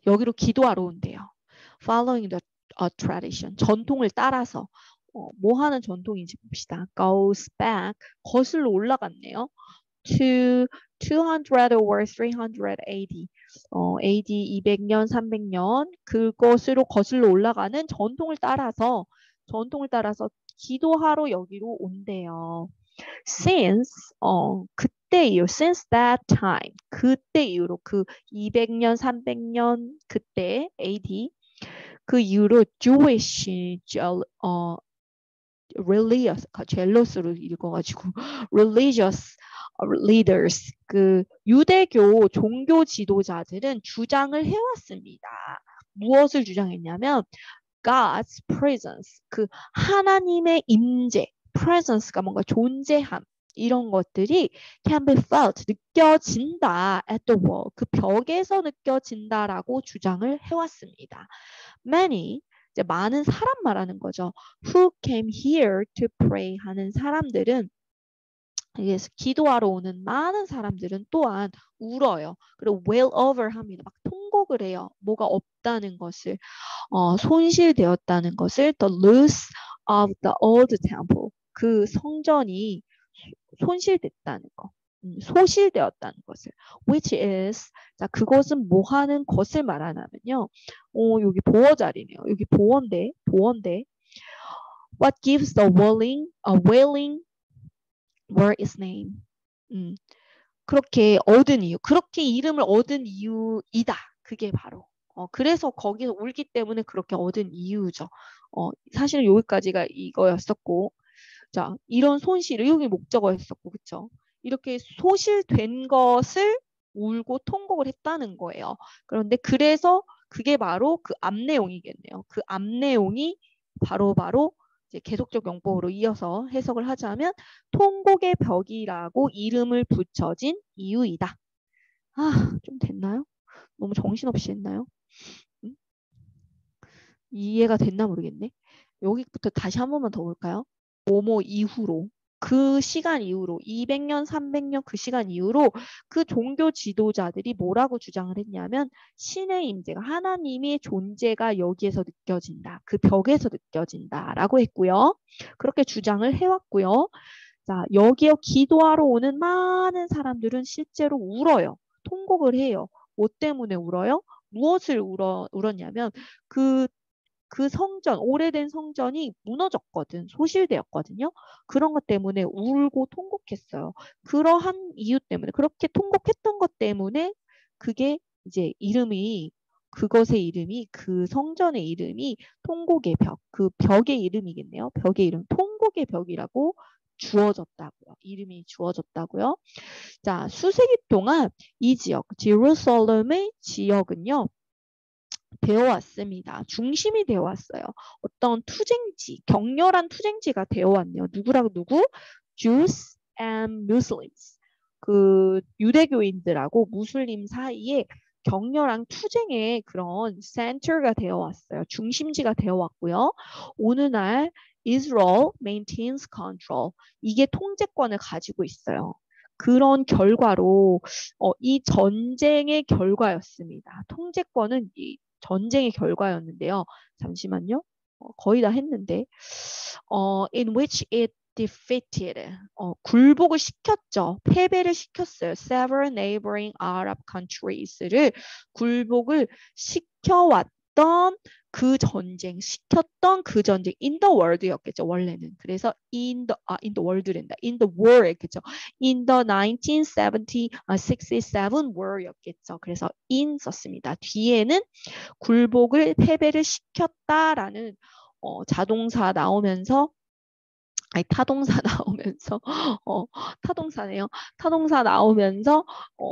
여기로 기도하러 온대요. Following the tradition. 전통을 따라서 뭐 하는 전통인지 봅시다. Goes back. 거슬러 올라갔네요. To 200 or 300 AD. AD 200년, 300년 그것으로 거슬러 올라가는 전통을 따라서 기도하러 여기로 온대요. Since 그때 이후 since that time 그때 이후로 그 200년, 300년 그때 AD 그 이후로 Jewish religious 젤러스로 읽어가지고 religious leaders 그 유대교 종교 지도자들은 주장을 해왔습니다. 무엇을 주장했냐면 God's presence 그 하나님의 임재 presence가 뭔가 존재함 이런 것들이 can be felt 느껴진다 at the wall 그 벽에서 느껴진다라고 주장을 해왔습니다. Many 이제 많은 사람 말하는 거죠. Who came here to pray 하는 사람들은 기도하러 오는 많은 사람들은 또한 울어요. 그리고 wail over 합니다. 막 통곡을 해요. 뭐가 없다는 것을 손실되었다는 것을 the loss of the old temple 그 성전이 손실됐다는 거. 소실되었다는 것을 which is 자 그것은 뭐 하는 것을 말하냐면요. 여기 보어 자리네요. 여기 보어인데 what gives the wailing were its name. 그렇게 이름을 얻은 이유이다. 그게 바로 그래서 거기서 울기 때문에 그렇게 얻은 이유죠. 사실은 여기까지가 이거였었고 자, 이런 손실을 여기 목적어였었고 그쵸? 이렇게 소실된 것을 울고 통곡을 했다는 거예요. 그런데 그래서 그게 바로 그 앞 내용이겠네요. 그 앞 내용이 바로 이제 계속적 용법으로 이어서 해석을 하자면 통곡의 벽이라고 이름을 붙여진 이유이다. 좀 됐나요? 너무 정신없이 했나요? 이해가 됐나 모르겠네. 여기부터 다시 한 번만 더 볼까요? 뭐뭐 이후로 그 시간 이후로 200년, 300년 그 시간 이후로 그 종교 지도자들이 뭐라고 주장을 했냐면 신의 임재가 하나님의 존재가 여기에서 느껴진다. 그 벽에서 느껴진다라고 했고요. 그렇게 주장을 해왔고요. 자, 여기에 기도하러 오는 많은 사람들은 실제로 울어요. 통곡을 해요. 뭐 때문에 울어요? 무엇을 울었냐면 그 성전, 오래된 성전이 무너졌거든. 소실되었거든요. 그런 것 때문에 울고 통곡했어요. 그러한 이유 때문에, 그렇게 통곡했던 것 때문에 그게 이제 그것의 이름이, 그 성전의 이름이 통곡의 벽, 그 벽의 이름이겠네요. 벽의 이름, 통곡의 벽이라고 이름이 주어졌다고요. 자, 수세기 동안 이 지역, 제루살렘의 지역은요. 되어왔습니다. 중심이 되어왔어요. 어떤 격렬한 투쟁지가 되어왔네요. 누구랑 누구? Jews and Muslims. 그 유대교인들하고 무슬림 사이에 격렬한 투쟁의 그런 센터가 되어왔어요. 중심지가 되어왔고요. 오늘날 Israel maintains control. 이게 통제권을 가지고 있어요. 그런 결과로 이 전쟁의 결과였습니다. 통제권은 이 전쟁의 결과였는데요. 잠시만요. 거의 다 했는데 in which it defeated 굴복을 시켰죠. 패배를 시켰어요. Several neighboring Arab countries를 굴복을 했던 그 전쟁, 시켰던 그 전쟁, in the world였겠죠, 원래는. 그래서 in the world랜다. in the war 했겠죠. in the 1967 war였겠죠. 그래서 in 썼습니다. 뒤에는 굴복을 패배를 시켰다라는 자동사 나오면서 아니 타동사 나오면서 타동사네요. 타동사 나오면서 어,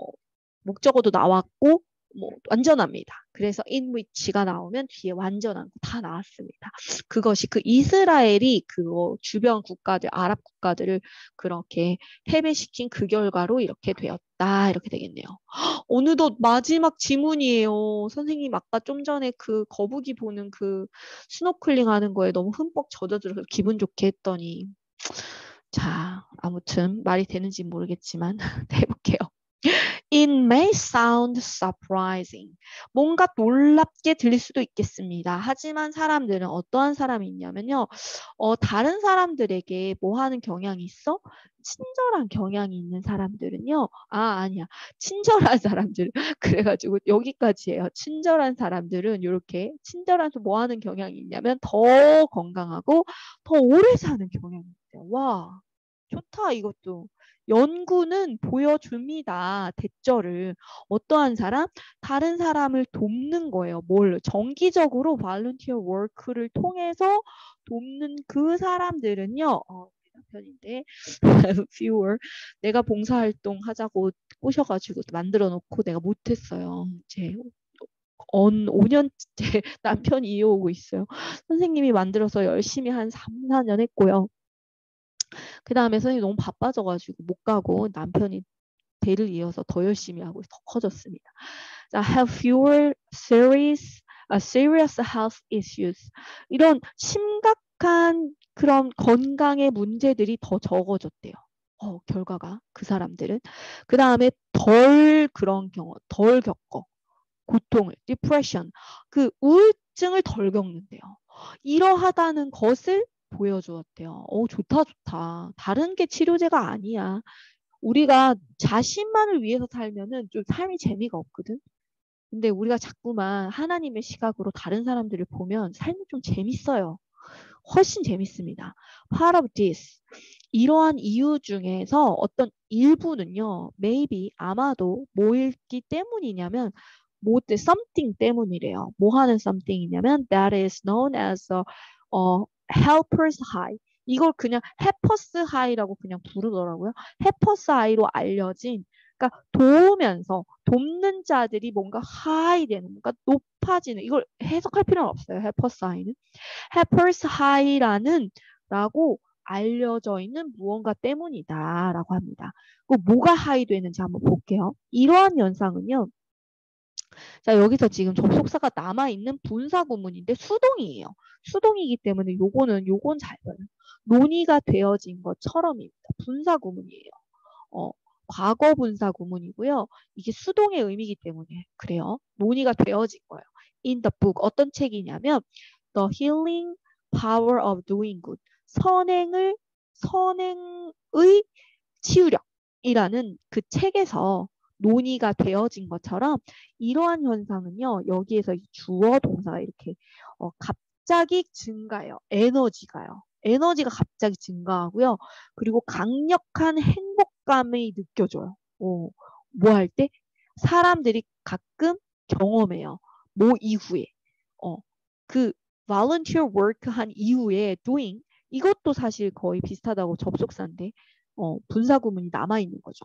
목적어도 나왔고 뭐 완전합니다. 그래서 in which가 나오면 뒤에 완전한 거 다 나왔습니다. 그것이 그 이스라엘이 그 주변 국가들, 아랍 국가들을 그렇게 패배시킨 그 결과로 이렇게 되었다. 이렇게 되겠네요. 어느덧 마지막 지문이에요. 선생님 아까 좀 전에 그 거북이 보는 그 스노클링 하는 거에 너무 흠뻑 젖어들어서 기분 좋게 했더니 자, 아무튼 말이 되는지 모르겠지만 해볼게요. It may sound surprising. 뭔가 놀랍게 들릴 수도 있겠습니다. 하지만 사람들은 어떠한 사람이 있냐면요. 다른 사람들에게 뭐 하는 경향이 있어? 친절한 경향이 있는 사람들은요. 아니야. 친절한 사람들. 그래가지고 여기까지예요. 친절한 사람들은 이렇게 친절한 뭐 하는 경향이 있냐면 더 건강하고 더 오래 사는 경향이 있어요. 와, 좋다 이것도. 연구는 보여줍니다. 대절을. 어떠한 사람? 다른 사람을 돕는 거예요. 뭘? 정기적으로 volunteer work를 통해서 돕는 그 사람들은요. 편인데 fewer 내가 봉사활동 하자고 꼬셔가지고 만들어 놓고 내가 못했어요. 제 5년째 남편이 이어오고 있어요. 선생님이 만들어서 열심히 한 3, 4년 했고요. 그 다음에 선생님이 너무 바빠져가지고 못 가고 남편이 대를 이어서 더 열심히 하고 더 커졌습니다. 자, have fewer serious health issues. 이런 심각한 그런 건강의 문제들이 더 적어졌대요. 결과가 그 사람들은. 그 다음에 덜 그런 경우, 덜 겪어. 고통을, depression, 그 우울증을 덜 겪는데요. 이러하다는 것을 보여주었대요. 좋다, 좋다. 다른 게 치료제가 아니야. 우리가 자신만을 위해서 살면은 좀 삶이 재미가 없거든. 근데 우리가 자꾸만 하나님의 시각으로 다른 사람들을 보면 삶이 좀 재밌어요. 훨씬 재밌습니다. Part of this. 이러한 이유 중에서 어떤 일부는요, maybe, 아마도 뭐일기 때문이냐면, 뭐 때 something 때문이래요. 뭐 하는 something이냐면, that is known as helper's high. 이걸 그냥 해퍼스 하이라고 그냥 부르더라고요. 해퍼스 하이로 알려진, 그러니까 도우면서 돕는 자들이 뭔가 하이 되는, 뭔가 높아지는, 이걸 해석할 필요는 없어요. 해퍼스 하이는. 해퍼스 하이라는 라고 알려져 있는 무언가 때문이다라고 합니다. 그 뭐가 하이 되는지 한번 볼게요. 이러한 현상은요. 자, 여기서 지금 접속사가 남아있는 분사 구문인데 수동이에요. 수동이기 때문에 요건 잘 봐요. 논의가 되어진 것처럼입니다. 분사 구문이에요. 과거 분사 구문이고요. 이게 수동의 의미이기 때문에 그래요. 논의가 되어진 거예요. In the book 어떤 책이냐면 The Healing Power of Doing Good. 선행의 치유력이라는 그 책에서 논의가 되어진 것처럼 이러한 현상은요. 여기에서 주어 동사가 이렇게 갑자기 증가해요. 에너지가요. 에너지가 갑자기 증가하고요. 그리고 강력한 행복감이 느껴져요. 뭐 할 때? 사람들이 가끔 경험해요. 뭐 이후에. 그 volunteer work 한 이후에 doing 이것도 사실 거의 비슷하다고 접속사인데 분사 구문이 남아있는 거죠.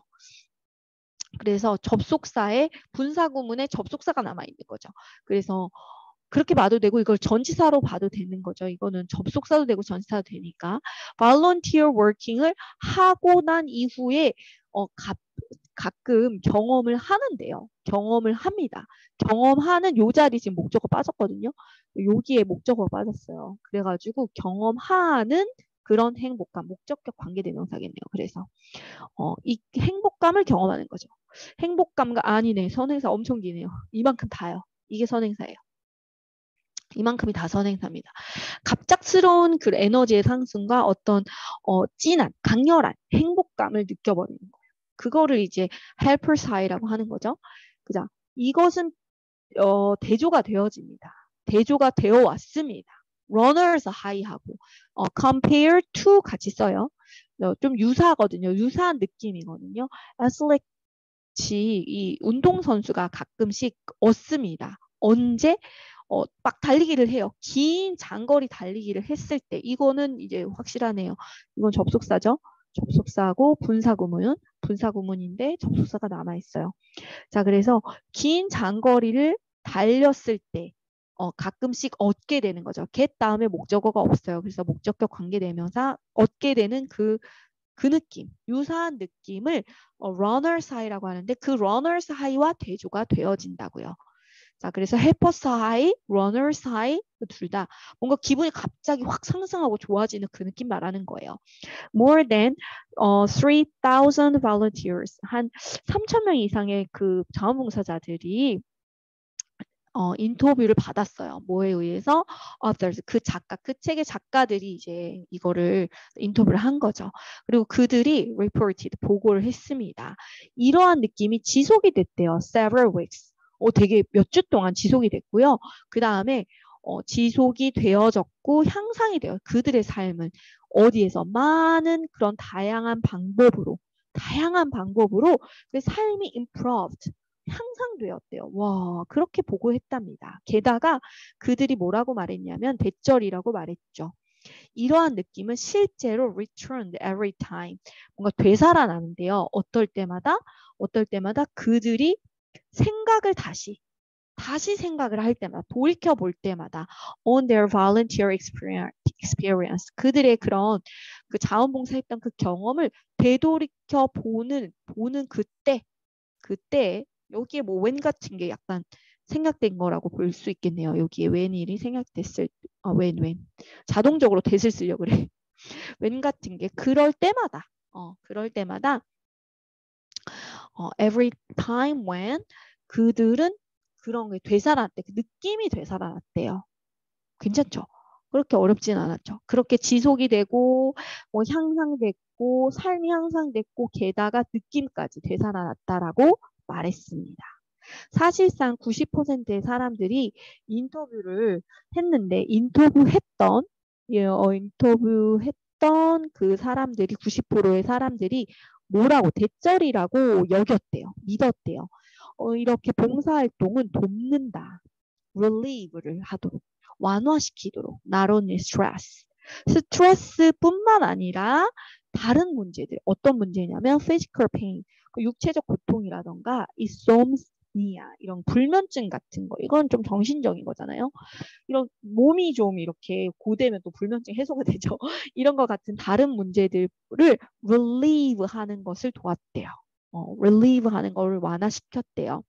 그래서 접속사에 분사 구문에 접속사가 남아있는 거죠. 그래서 그렇게 봐도 되고 이걸 전치사로 봐도 되는 거죠. 이거는 접속사도 되고 전치사도 되니까 volunteer working을 하고 난 이후에 가끔 경험을 하는데요. 경험을 합니다. 경험하는 요 자리 지금 목적어 빠졌거든요. 여기에 목적어가 빠졌어요. 그래가지고 경험하는 그런 행복감, 목적격 관계대명사겠네요. 그래서 이 행복감을 경험하는 거죠. 행복감과 아니네. 선행사 엄청 기네요. 이만큼 다요. 이게 선행사예요. 이만큼이 다 선행사입니다. 갑작스러운 그 에너지의 상승과 어떤 진한, 강렬한 행복감을 느껴버리는 거예요. 그거를 이제 helper's high라고 하는 거죠. 그죠? 이것은 대조가 되어집니다. 대조가 되어 왔습니다. runners high하고 compare to 같이 써요. 좀 유사하거든요. 유사한 느낌이거든요. athletes 이 운동선수가 가끔씩 얻습니다. 언제? 막 달리기를 해요. 긴 장거리 달리기를 했을 때 이거는 이제 확실하네요. 이건 접속사죠. 접속사고 분사구문인데 접속사가 남아있어요. 자, 그래서 긴 장거리를 달렸을 때 가끔씩 얻게 되는 거죠. get 다음에 목적어가 없어요. 그래서 목적격 관계대명사 얻게 되는 그 느낌, 유사한 느낌을 runners high라고 하는데 그 runners high와 대조가 되어진다고요. 자, 그래서 helpers high, runners high 둘 다 뭔가 기분이 갑자기 확 상승하고 좋아지는 그 느낌 말하는 거예요. More than 3,000 volunteers, 한 3,000명 이상의 그 자원봉사자들이 인터뷰를 받았어요. 뭐에 의해서? authors, 그 작가, 그 책의 작가들이 이제 이거를 인터뷰를 한 거죠. 그리고 그들이 reported, 보고를 했습니다. 이러한 느낌이 지속이 됐대요. several weeks. 되게 몇 주 동안 지속이 됐고요. 그 다음에 지속이 되어졌고 향상이 돼요. 그들의 삶은 어디에서 많은 그런 다양한 방법으로 그 삶이 improved, 향상되었대요. 와, 그렇게 보고했답니다. 게다가 그들이 뭐라고 말했냐면 대절이라고 말했죠. 이러한 느낌은 실제로 returned every time. 뭔가 되살아나는데요. 어떨 때마다 그들이 생각을 다시 생각을 할 때마다 돌이켜 볼 때마다 on their volunteer experience 그들의 그런 그 자원봉사했던 그 경험을 되돌이켜 보는 그때 여기에 뭐 when 같은 게 약간 생략된 거라고 볼 수 있겠네요. 여기에 when일이 생략됐을 when 자동적으로 that을 쓰려고 그래. when 같은 게 그럴 때마다 every time when 그들은 그런 게 되살아났대. 그 느낌이 되살아났대요. 괜찮죠? 그렇게 어렵진 않았죠. 그렇게 지속이 되고 뭐 향상됐고 삶이 향상됐고 게다가 느낌까지 되살아났다라고 말했습니다. 사실상 90%의 사람들이 인터뷰를 했는데 인터뷰했던 그 사람들이 90%의 사람들이 뭐라고 대절이라고 여겼대요. 믿었대요. 이렇게 봉사활동은 돕는다. relieve를 하도록 완화시키도록 not only stress 스트레스뿐만 아니라 다른 문제들 어떤 문제냐면 physical pain 육체적 고통이라던가 insomnia 이런 불면증 같은 거 이건 좀 정신적인 거잖아요. 이런 몸이 좀 이렇게 고되면 또 불면증 해소가 되죠. 이런 것 같은 다른 문제들을 relieve 하는 것을 도왔대요. relieve 하는 걸 완화시켰대요.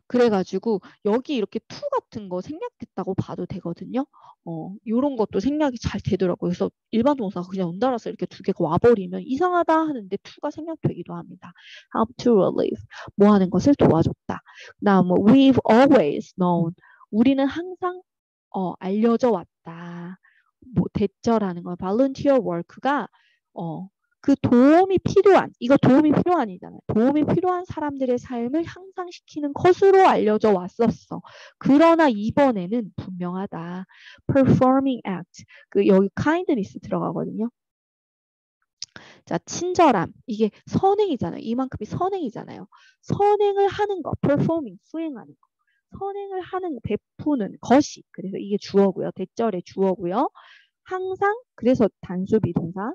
그래가지고 여기 이렇게 to 같은 거 생략됐다고 봐도 되거든요. 요런 것도 생략이 잘 되더라고요. 그래서 일반 동사가 그냥 연달아서 이렇게 두 개가 와버리면 이상하다 하는데 to가 생략되기도 합니다. help to relieve, 뭐 하는 것을 도와줬다. 그다음 we've always known, 우리는 항상 알려져 왔다. 뭐 대절하는 건 volunteer work가 그 도움이 필요한이잖아요. 도움이 필요한 사람들의 삶을 향상시키는 것으로 알려져 왔었어. 그러나 이번에는 분명하다. performing act. 여기 kindness 들어가거든요. 자, 친절함. 이게 선행이잖아요. 이만큼이 선행이잖아요. 선행을 하는 거, performing, 수행하는 거. 선행을 하는, 베푸는 것이. 그래서 이게 주어고요. 대절의 주어고요. 항상, 그래서 단수 비동사.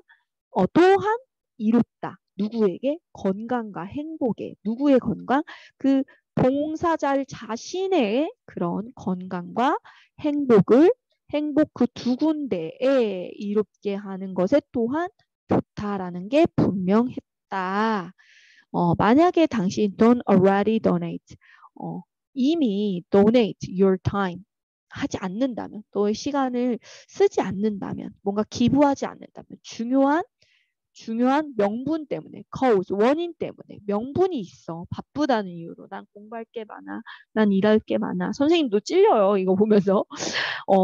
또한 이롭다. 누구에게? 건강과 행복에. 누구의 건강? 그 봉사자 자신의 그런 건강과 행복 그 두 군데에 이롭게 하는 것에 또한 좋다라는 게 분명했다. 만약에 당신 don't already donate, 이미 donate your time 하지 않는다면, 너의 시간을 쓰지 않는다면, 뭔가 기부하지 않는다면, 중요한 명분 때문에, cause, 원인 때문에 명분이 있어. 바쁘다는 이유로 난 공부할 게 많아. 난 일할 게 많아. 선생님도 찔려요. 이거 보면서.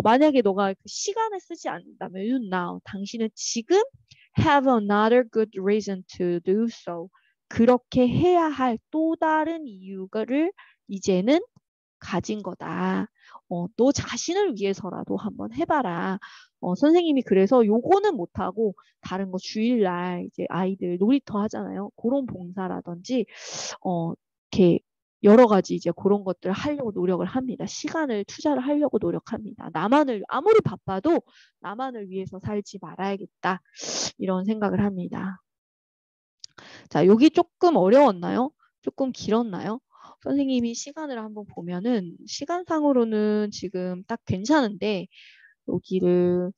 만약에 너가 그 시간을 쓰지 않는다면 you now, 당신은 지금 have another good reason to do so. 그렇게 해야 할 또 다른 이유를 이제는 가진 거다. 너 자신을 위해서라도 한번 해봐라. 선생님이 그래서 요거는 못하고 다른 거 주일날 이제 아이들 놀이터 하잖아요. 그런 봉사라든지 이렇게 여러 가지 이제 그런 것들을 하려고 노력을 합니다. 시간을 투자를 하려고 노력합니다. 나만을 아무리 바빠도 나만을 위해서 살지 말아야겠다. 이런 생각을 합니다. 자, 여기 조금 어려웠나요? 조금 길었나요? 선생님이 시간을 한번 보면은 시간상으로는 지금 딱 괜찮은데 여기를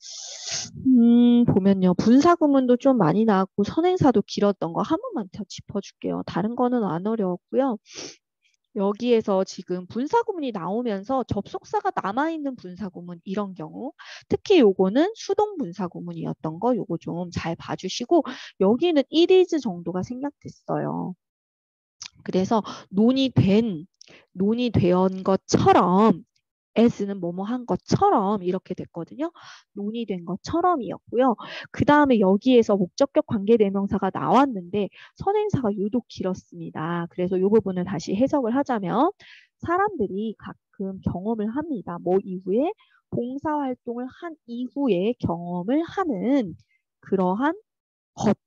보면요. 분사구문도 좀 많이 나왔고 선행사도 길었던 거 한 번만 더 짚어줄게요. 다른 거는 안 어려웠고요. 여기에서 지금 분사구문이 나오면서 접속사가 남아있는 분사구문 이런 경우 특히 요거는 수동 분사구문이었던 거 요거 좀 잘 봐주시고 여기는 it is 정도가 생략됐어요. 그래서 논의된 것처럼 as는 뭐뭐 한 것처럼 이렇게 됐거든요. 논의된 것처럼이었고요. 그 다음에 여기에서 목적격 관계대명사가 나왔는데 선행사가 유독 길었습니다. 그래서 이 부분을 다시 해석을 하자면 사람들이 가끔 경험을 합니다. 뭐 이후에 봉사활동을 한 이후에 경험을 하는 그러한 것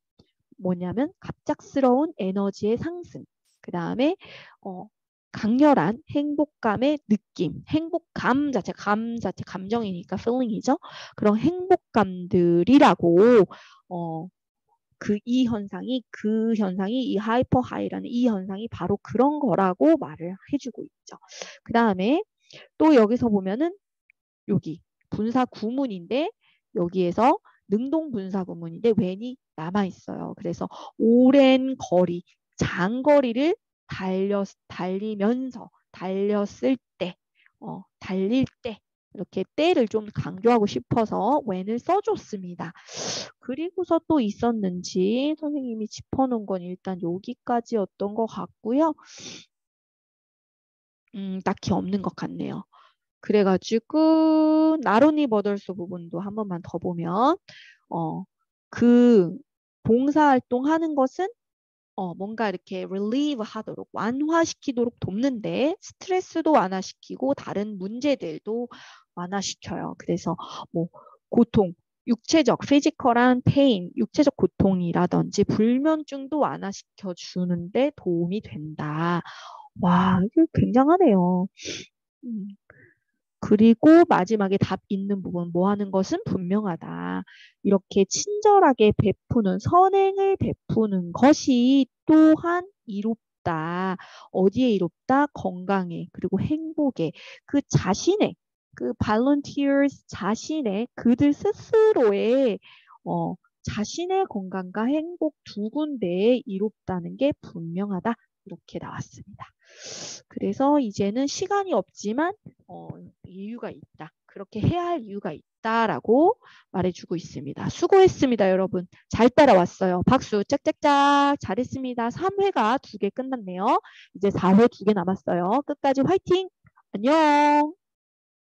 뭐냐면 갑작스러운 에너지의 상승 그 다음에 강렬한 행복감의 느낌, 행복감 자체, 감정이니까 feeling이죠. 그런 행복감들이라고 이 현상이 이 하이퍼 하이라는 이 현상이 바로 그런 거라고 말을 해주고 있죠. 그 다음에 또 여기서 보면은 여기 분사 구문인데 여기에서 능동 분사 구문인데 when이 남아 있어요. 그래서 오랜 거리, 장거리를 달리면서 달렸을 때, 달릴 때 이렇게 때를 좀 강조하고 싶어서 when을 써줬습니다. 그리고서 또 있었는지 선생님이 짚어놓은 건 일단 여기까지였던 것 같고요. 딱히 없는 것 같네요. 그래가지고 나로니 버덜스 부분도 한 번만 더 보면 그 봉사활동 하는 것은 뭔가 이렇게 relieve 하도록 완화시키도록 돕는데 스트레스도 완화시키고 다른 문제들도 완화시켜요. 그래서 뭐 고통 육체적 피지컬한 페인 육체적 고통이라든지 불면증도 완화시켜 주는데 도움이 된다. 와, 이거 굉장하네요. 음. 그리고 마지막에 답 있는 부분 뭐 하는 것은 분명하다. 이렇게 친절하게 베푸는 선행을 베푸는 것이 또한 이롭다. 어디에 이롭다? 건강에 그리고 행복에 그 자신의 그 volunteers 자신의 그들 스스로의 자신의 건강과 행복 두 군데에 이롭다는 게 분명하다. 이렇게 나왔습니다. 그래서 이제는 시간이 없지만 이유가 있다. 그렇게 해야 할 이유가 있다라고 말해주고 있습니다. 수고했습니다, 여러분. 잘 따라왔어요. 박수 짝짝짝 잘했습니다. 3회가 2개 끝났네요. 이제 4회 2개 남았어요. 끝까지 화이팅! 안녕!